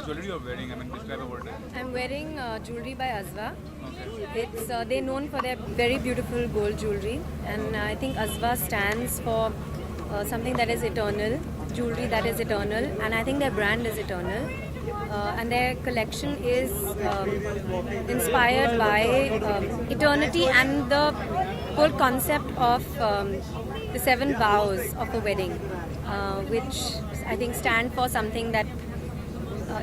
jewelry you're wearing? I mean, which type of gold? I'm wearing jewelry by Azwa. Okay. It's they're known for their very beautiful gold jewelry, and I think Azwa stands for something that is eternal, jewelry that is eternal, and I think their brand is eternal. And their collection is inspired by eternity and the whole concept of the 7 vows of a wedding, which I think stand for something that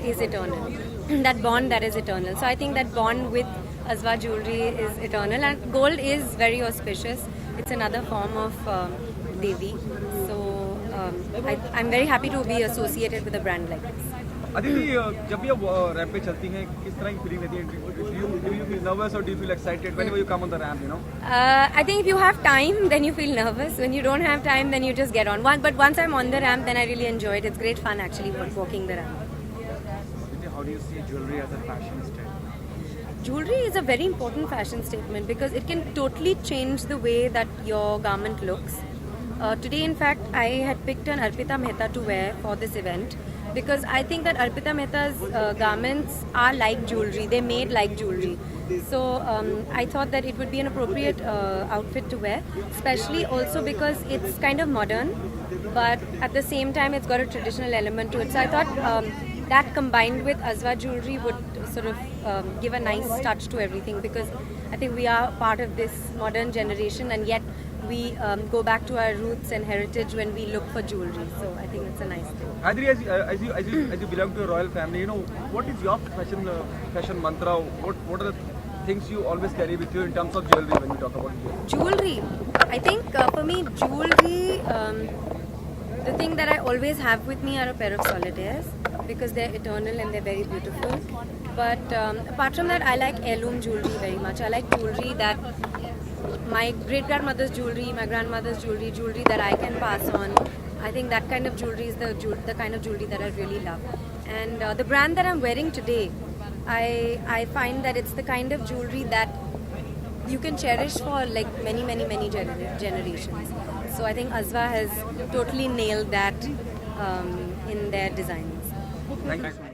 is eternal, that bond that is eternal. So I think that bond with Azwa jewelry is eternal, and gold is very auspicious. It's another form of Devi. So I'm very happy to be associated with a brand like this. Aditi, जब भी आप ramp पे चलती हैं, किस तरह की feeling रहती है? Do you feel nervous or do you feel excited whenever you come on the ramp? You know. I think if you have time, then you feel nervous. When you don't have time, then you just get on. But once I'm on the ramp, then I really enjoy it. It's great fun actually walking the ramp. How do you see jewelry as a fashion statement? Jewelry is a very important fashion statement because it can totally change the way that your garment looks. Today, in fact, I had picked an Arpita Mehta to wear for this event because I think that Arpita Mehta's garments are like jewelry. They're made like jewelry. So I thought that it would be an appropriate outfit to wear, especially also because it's kind of modern, but at the same time it's got a traditional element to it. So I thought that combined with Azwa jewelry would sort of give a nice touch to everything, because I think we are part of this modern generation and yet we go back to our roots and heritage when we look for jewelry. So I think it's a nice thing. Adri, as you belong to a royal family, you know, what is your fashion mantra? What are the things you always carry with you in terms of jewelry when you talk about jewelry? Jewelry. I think for me, jewelry, the thing that I always have with me are a pair of solitaires because they're eternal and they're very beautiful. But apart from that, I like heirloom jewelry very much. I like jewelry that my great-grandmother's jewelry, my grandmother's jewelry that I can pass on. I think that kind of jewelry is the kind of jewelry that I really love. And the brand that I'm wearing today, I find that it's the kind of jewelry that you can cherish for like many generations. So I think Azwa has totally nailed that in their designs. Thank you so much.